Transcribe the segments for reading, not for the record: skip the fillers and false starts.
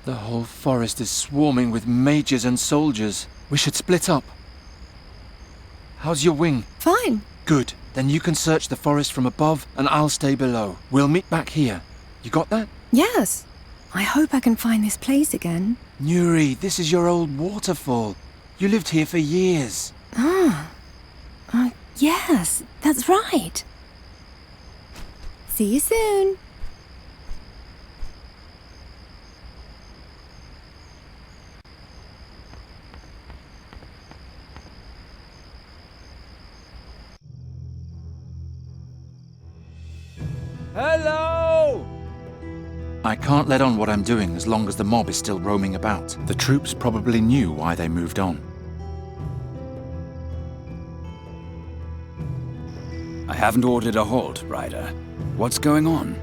The whole forest is swarming with mages and soldiers. We should split up. How's your wing? Fine. Good. Then you can search the forest from above and I'll stay below. We'll meet back here. You got that? Yes. I hope I can find this place again. Nuri, this is your old waterfall. You lived here for years. Yes, that's right. See you soon. Hello! I can't let on what I'm doing as long as the mob is still roaming about. The troops probably knew why they moved on. I haven't ordered a halt, Ryder. What's going on?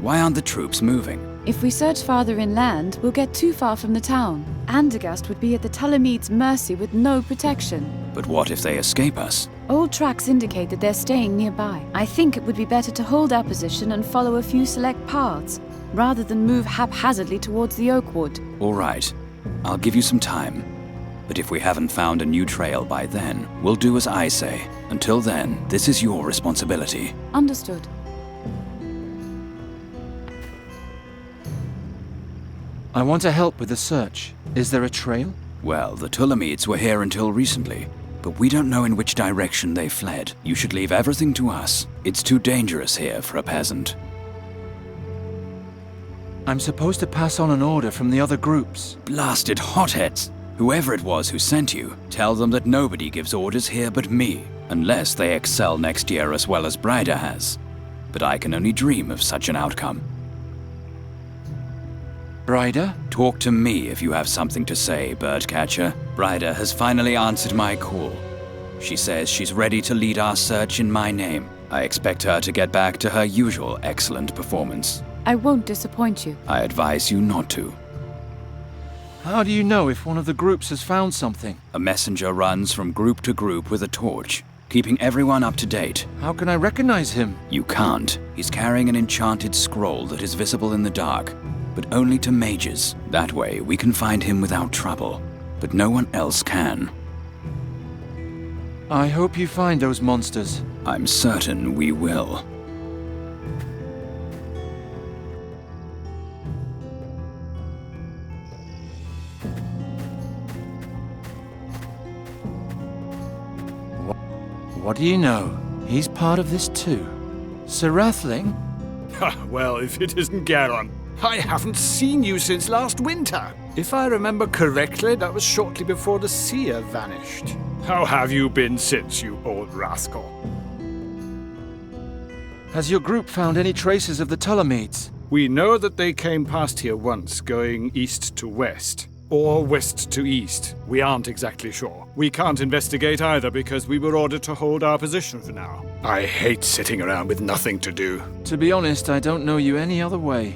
Why aren't the troops moving? If we search farther inland, we'll get too far from the town. Andergast would be at the Talamede's mercy with no protection. But what if they escape us? Old tracks indicate that they're staying nearby. I think it would be better to hold our position and follow a few select paths, rather than move haphazardly towards the Oakwood. All right. I'll give you some time. But if we haven't found a new trail by then, we'll do as I say. Until then, this is your responsibility. Understood. I want to help with the search. Is there a trail? Well, the Tulamites were here until recently, but we don't know in which direction they fled. You should leave everything to us. It's too dangerous here for a peasant. I'm supposed to pass on an order from the other groups. Blasted hotheads! Whoever it was who sent you, tell them that nobody gives orders here but me, unless they excel next year as well as Bryder has. But I can only dream of such an outcome. Bryder? Talk to me if you have something to say, Birdcatcher. Bryder has finally answered my call. She says she's ready to lead our search in my name. I expect her to get back to her usual excellent performance. I won't disappoint you. I advise you not to. How do you know if one of the groups has found something? A messenger runs from group to group with a torch, keeping everyone up to date. How can I recognize him? You can't. He's carrying an enchanted scroll that is visible in the dark, but only to mages. That way, we can find him without trouble, but no one else can. I hope you find those monsters. I'm certain we will. What do you know? He's part of this too. Sir Rathling? Well, if it isn't Garin. I haven't seen you since last winter. If I remember correctly, that was shortly before the seer vanished. How have you been since, you old rascal? Has your group found any traces of the Tulamites? We know that they came past here once, going east to west. Or west to east. We aren't exactly sure. We can't investigate either because we were ordered to hold our position for now. I hate sitting around with nothing to do. To be honest, I don't know you any other way.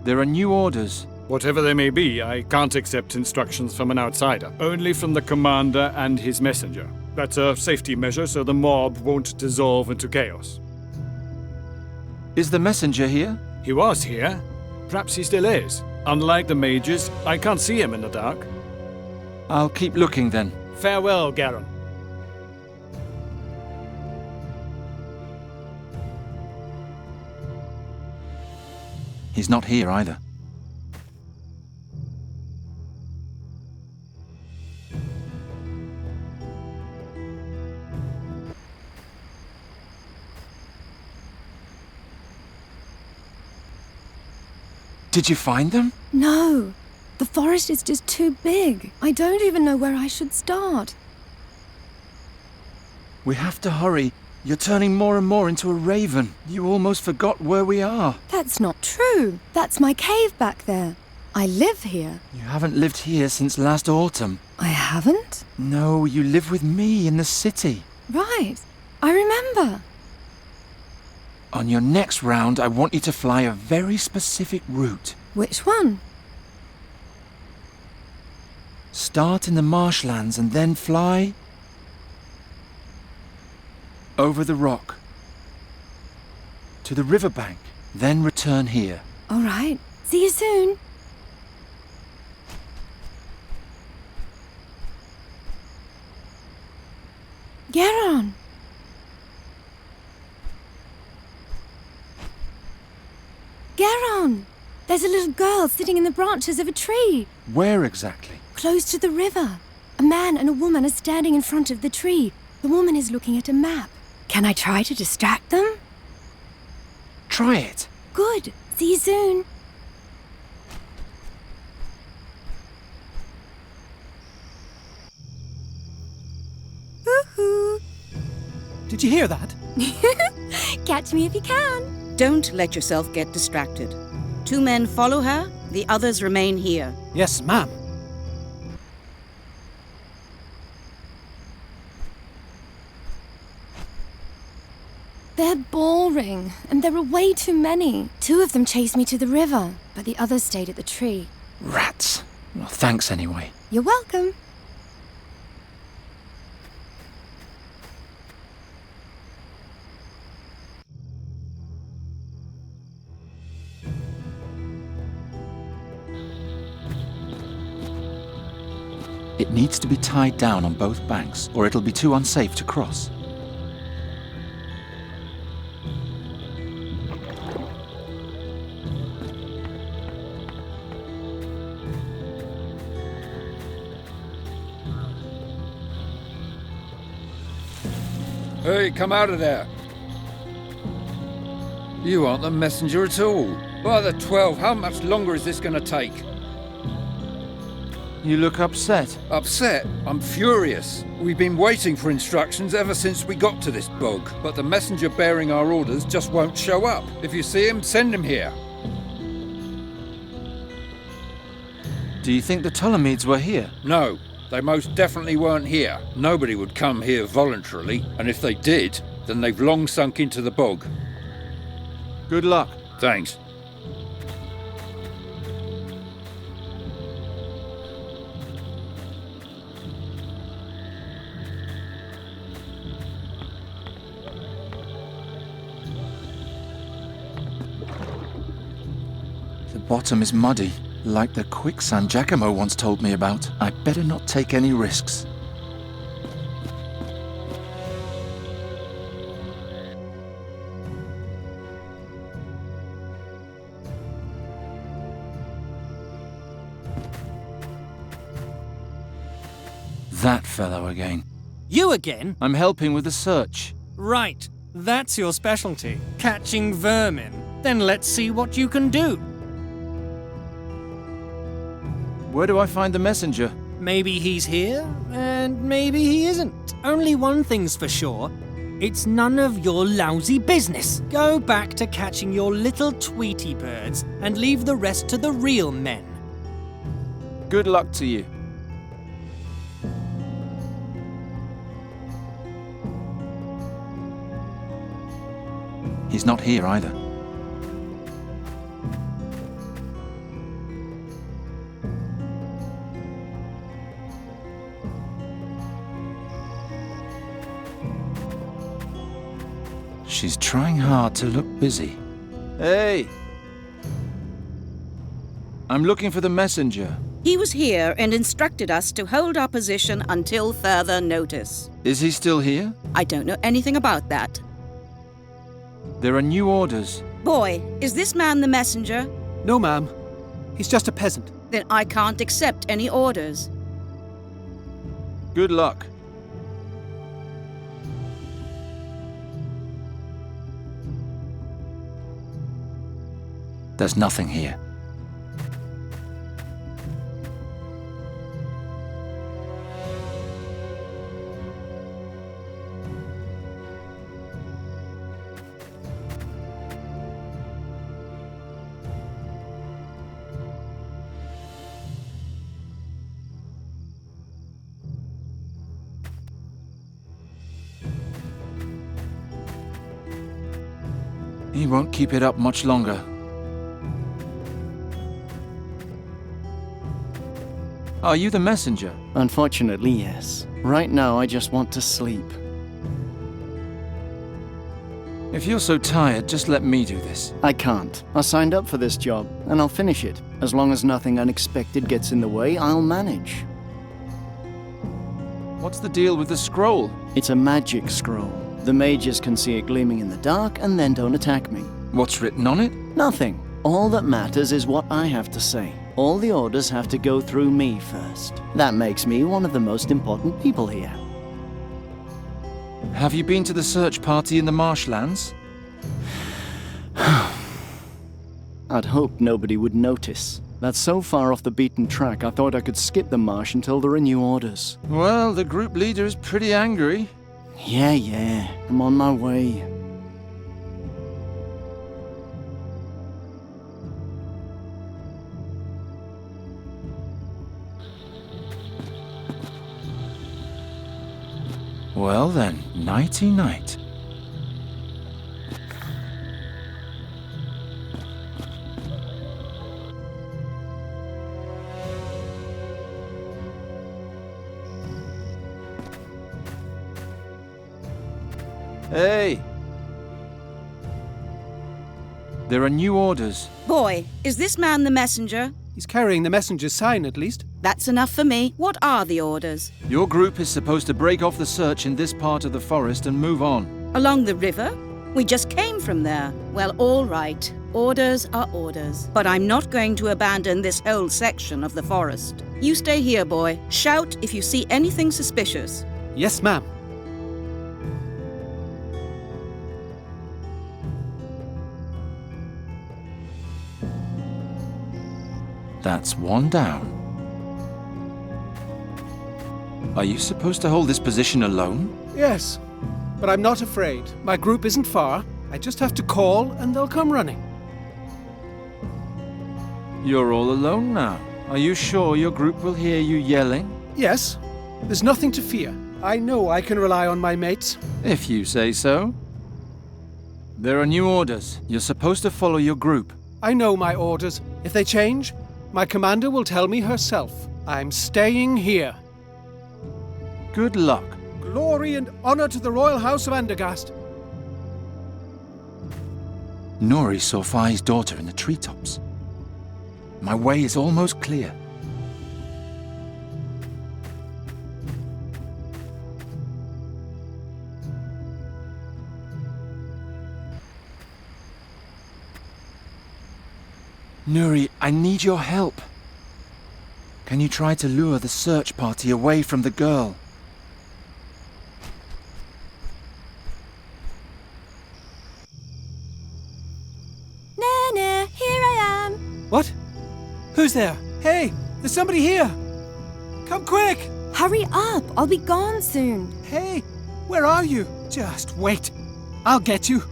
There are new orders. Whatever they may be, I can't accept instructions from an outsider. Only from the commander and his messenger. That's a safety measure so the mob won't dissolve into chaos. Is the messenger here? He was here. Perhaps he still is. Unlike the mages, I can't see him in the dark. I'll keep looking then. Farewell, Garin. He's not here either. Did you find them? No. The forest is just too big. I don't even know where I should start. We have to hurry. You're turning more and more into a raven. You almost forgot where we are. That's not true. That's my cave back there. I live here. You haven't lived here since last autumn. I haven't? No, you live with me in the city. Right. I remember. On your next round, I want you to fly a very specific route. Which one? Start in the marshlands and then fly over the rock to the riverbank, then return here. All right. See you soon. Garin! Garin! There's a little girl sitting in the branches of a tree, Where exactly? close to the river. A man and a woman are standing in front of the tree. The woman is looking at a map. Can I try to distract them? Try it. Good. See you soon. Woohoo! Did you hear that? Catch me if you can. Don't let yourself get distracted. 2 men follow her, the others remain here. Yes, ma'am. They're boring, and there are way too many. 2 of them chased me to the river, but the others stayed at the tree. Rats. Well, thanks anyway. You're welcome. It needs to be tied down on both banks, or it'll be too unsafe to cross. Hey, come out of there! You aren't the messenger at all. By the 12, how much longer is this going to take? You look upset. Upset? I'm furious. We've been waiting for instructions ever since we got to this bog, but the messenger bearing our orders just won't show up. If you see him, send him here. Do you think the Ptolemies were here? No, they most definitely weren't here. Nobody would come here voluntarily, and if they did, then they've long sunk into the bog. Good luck. Thanks. The bottom is muddy, like the quicksand Giacomo once told me about. I'd better not take any risks. That fellow again. You again? I'm helping with the search. Right. That's your specialty. Catching vermin. Then let's see what you can do. Where do I find the messenger? Maybe he's here, and maybe he isn't. Only one thing's for sure. It's none of your lousy business. Go back to catching your little Tweety birds and leave the rest to the real men. Good luck to you. He's not here either. She's trying hard to look busy. Hey! I'm looking for the messenger. He was here and instructed us to hold our position until further notice. Is he still here? I don't know anything about that. There are new orders. Boy, is this man the messenger? No, ma'am. He's just a peasant. Then I can't accept any orders. Good luck. There's nothing here. He won't keep it up much longer. Are you the messenger? Unfortunately, yes. Right now, I just want to sleep. If you're so tired, just let me do this. I can't. I signed up for this job, and I'll finish it. As long as nothing unexpected gets in the way, I'll manage. What's the deal with the scroll? It's a magic scroll. The mages can see it gleaming in the dark and then don't attack me. What's written on it? Nothing. All that matters is what I have to say. All the orders have to go through me first. That makes me one of the most important people here. Have you been to the search party in the marshlands? I'd hoped nobody would notice. That's so far off the beaten track, I thought I could skip the marsh until there are new orders. Well, the group leader is pretty angry. Yeah, I'm on my way. Well then, nighty-night. Hey! There are new orders. Boy, is this man the messenger? He's carrying the messenger's sign, at least. That's enough for me. What are the orders? Your group is supposed to break off the search in this part of the forest and move on. Along the river? We just came from there. Well, all right. Orders are orders. But I'm not going to abandon this whole section of the forest. You stay here, boy. Shout if you see anything suspicious. Yes, ma'am. That's one down. Are you supposed to hold this position alone? Yes, but I'm not afraid. My group isn't far. I just have to call and they'll come running. You're all alone now. Are you sure your group will hear you yelling? Yes, there's nothing to fear. I know I can rely on my mates. If you say so. There are new orders. You're supposed to follow your group. I know my orders. If they change, my commander will tell me herself. I'm staying here. Good luck. Glory and honor to the royal house of Andergast. Nori saw Fai's daughter in the treetops. My way is almost clear. Nuri, I need your help. Can you try to lure the search party away from the girl? Nana, here I am. What? Who's there? Hey, there's somebody here. Come quick. Hurry up, I'll be gone soon. Hey, where are you? Just wait. I'll get you.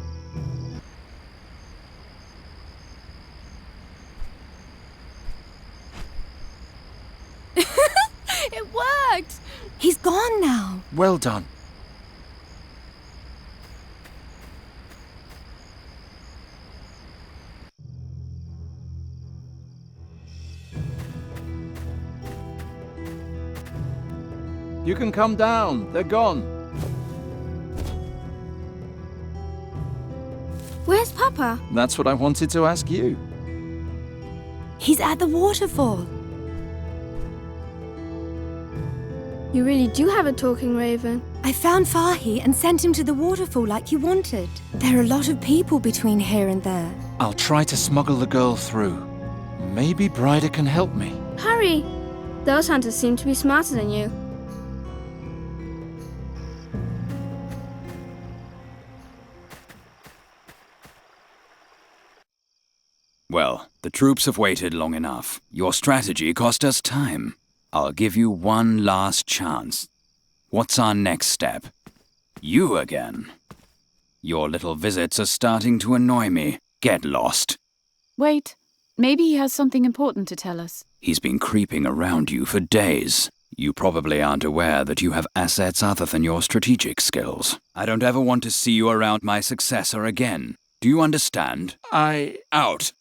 It worked! He's gone now. Well done. You can come down. They're gone. Where's Papa? That's what I wanted to ask you. He's at the waterfall. You really do have a talking raven. I found Fahi and sent him to the waterfall like you wanted. There are a lot of people between here and there. I'll try to smuggle the girl through. Maybe Bryder can help me. Hurry! Those hunters seem to be smarter than you. Well, the troops have waited long enough. Your strategy cost us time. I'll give you one last chance. What's our next step? You again. Your little visits are starting to annoy me. Get lost. Wait, maybe he has something important to tell us. He's been creeping around you for days. You probably aren't aware that you have assets other than your strategic skills. I don't ever want to see you around my successor again. Do you understand? Out!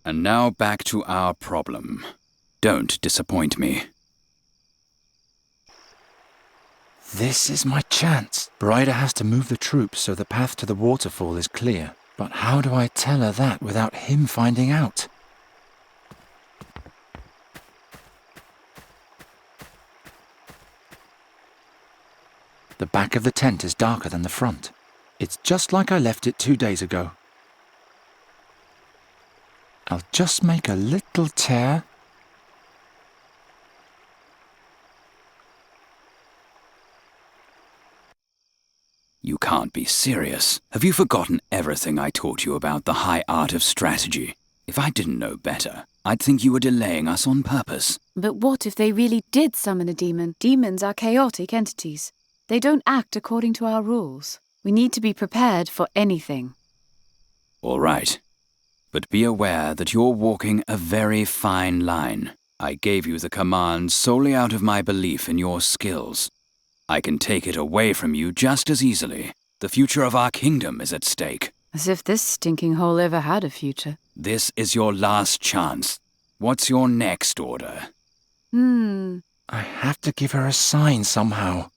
And now back to our problem. Don't disappoint me. This is my chance. Bryder has to move the troops so the path to the waterfall is clear. But how do I tell her that without him finding out? The back of the tent is darker than the front. It's just like I left it 2 days ago. I'll just make a little tear. You can't be serious. Have you forgotten everything I taught you about the high art of strategy? If I didn't know better, I'd think you were delaying us on purpose. But what if they really did summon a demon? Demons are chaotic entities. They don't act according to our rules. We need to be prepared for anything. All right. But be aware that you're walking a very fine line. I gave you the command solely out of my belief in your skills. I can take it away from you just as easily. The future of our kingdom is at stake. As if this stinking hole ever had a future. This is your last chance. What's your next order? I have to give her a sign somehow.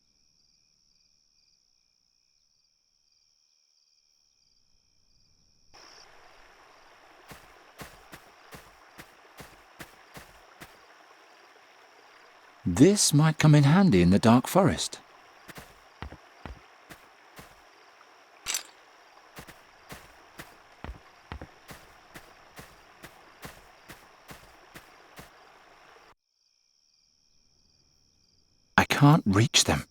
This might come in handy in the dark forest. I can't reach them.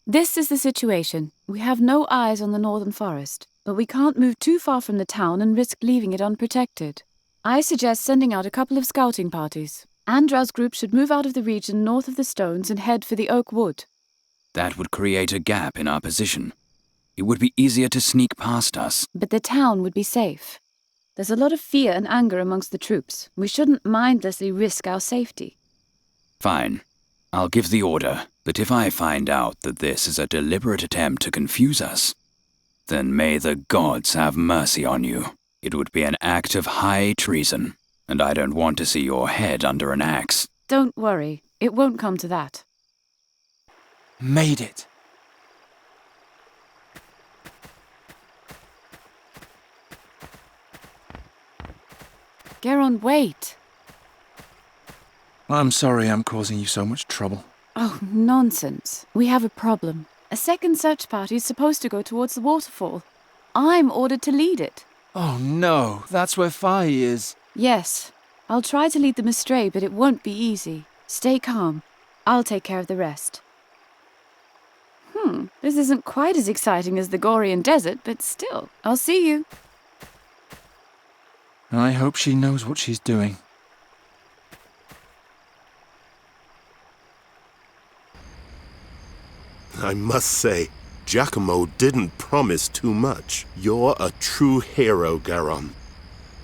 This is the situation. We have no eyes on the northern forest, but we can't move too far from the town and risk leaving it unprotected. I suggest sending out a couple of scouting parties. Andra's group should move out of the region north of the stones and head for the oak wood. That would create a gap in our position. It would be easier to sneak past us. But the town would be safe. There's a lot of fear and anger amongst the troops. We shouldn't mindlessly risk our safety. Fine. I'll give the order, but if I find out that this is a deliberate attempt to confuse us, then may the gods have mercy on you. It would be an act of high treason, and I don't want to see your head under an axe. Don't worry, it won't come to that. Made it. Garin, wait. I'm sorry I'm causing you so much trouble. Oh, nonsense. We have a problem. A second search party is supposed to go towards the waterfall. I'm ordered to lead it. Oh no, that's where Fi is. Yes. I'll try to lead them astray, but it won't be easy. Stay calm. I'll take care of the rest. This isn't quite as exciting as the Gorian desert, but still. I'll see you. I hope she knows what she's doing. I must say, Giacomo didn't promise too much. You're a true hero, Garin.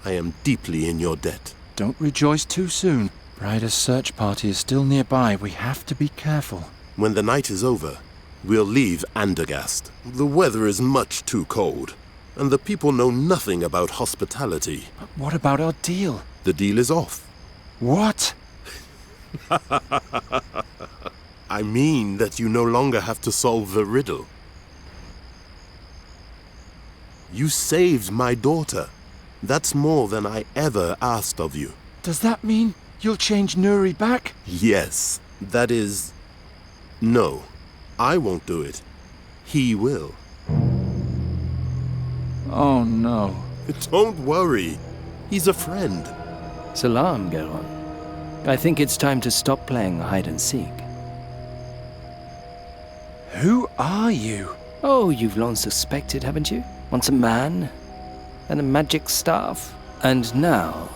I am deeply in your debt. Don't rejoice too soon. Bryder's search party is still nearby. We have to be careful. When the night is over, we'll leave Andergast. The weather is much too cold, and the people know nothing about hospitality. But what about our deal? The deal is off. What? I mean that you no longer have to solve the riddle. You saved my daughter. That's more than I ever asked of you. Does that mean you'll change Nuri back? Yes, that is... No, I won't do it. He will. Oh no. Don't worry. He's a friend. Salam, Garin. I think it's time to stop playing hide and seek. Who are you? Oh, you've long suspected, haven't you? Once a man, and a magic staff, and now,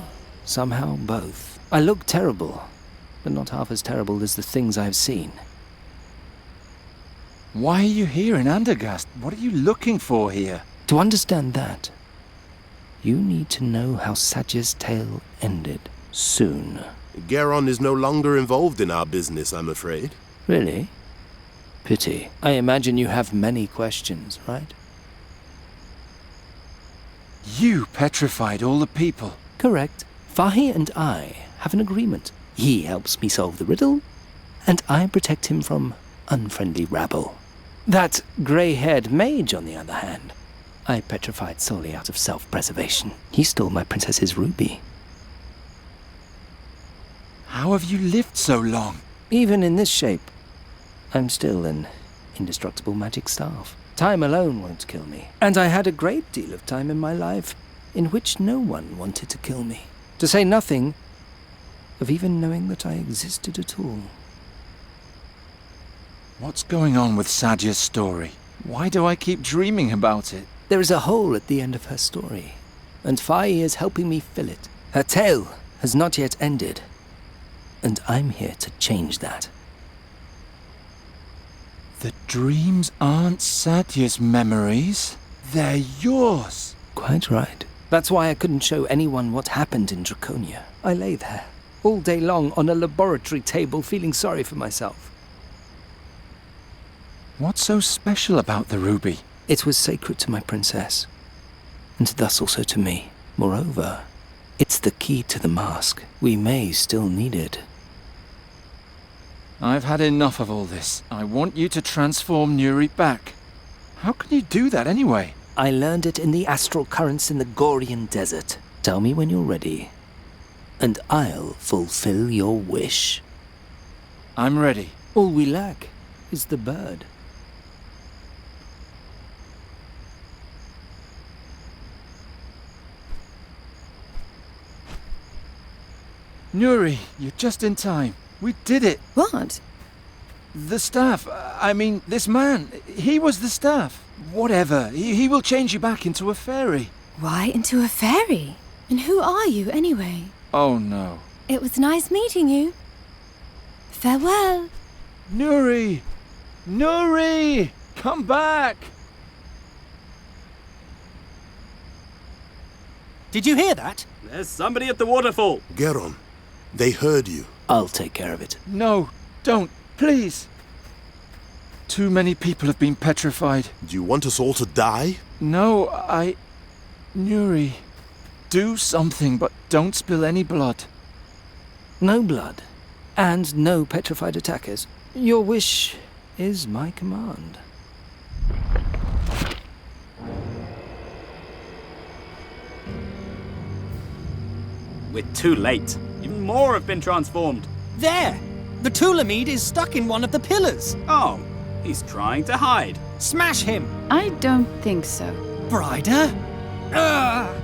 somehow both. I look terrible, but not half as terrible as the things I've seen. Why are you here in Andergast? What are you looking for here? To understand that, you need to know how Satya's tale ended. Soon. Garin is no longer involved in our business, I'm afraid. Really? Pity. I imagine you have many questions, right? You petrified all the people. Correct. Fahi and I have an agreement. He helps me solve the riddle, and I protect him from unfriendly rabble. That grey-haired mage, on the other hand, I petrified solely out of self-preservation. He stole my princess's ruby. How have you lived so long? Even in this shape, I'm still an indestructible magic staff. Time alone won't kill me. And I had a great deal of time in my life in which no one wanted to kill me. To say nothing of even knowing that I existed at all. What's going on with Sadya's story? Why do I keep dreaming about it? There is a hole at the end of her story, and Fai is helping me fill it. Her tale has not yet ended, and I'm here to change that. The dreams aren't Sadya's memories. They're yours. Quite right. That's why I couldn't show anyone what happened in Draconia. I lay there, all day long on a laboratory table, feeling sorry for myself. What's so special about the ruby? It was sacred to my princess, and thus also to me. Moreover, it's the key to the mask. We may still need it. I've had enough of all this. I want you to transform Nuri back. How can you do that anyway? I learned it in the astral currents in the Gorian desert. Tell me when you're ready, and I'll fulfill your wish. I'm ready. All we lack is the bird. Nuri, you're just in time. We did it. What? The staff. I mean, this man. He was the staff. Whatever. He will change you back into a fairy. Why into a fairy? And who are you, anyway? Oh, no. It was nice meeting you. Farewell. Nuri! Nuri! Come back! Did you hear that? There's somebody at the waterfall. Garin, they heard you. I'll take care of it. No, don't. Please. Too many people have been petrified. Do you want us all to die? No, Nuri, do something, but don't spill any blood. No blood, and no petrified attackers. Your wish is my command. We're too late. Even more have been transformed. There! The Tulamid is stuck in one of the pillars. Oh, he's trying to hide. Smash him! I don't think so. Bryda? Ugh!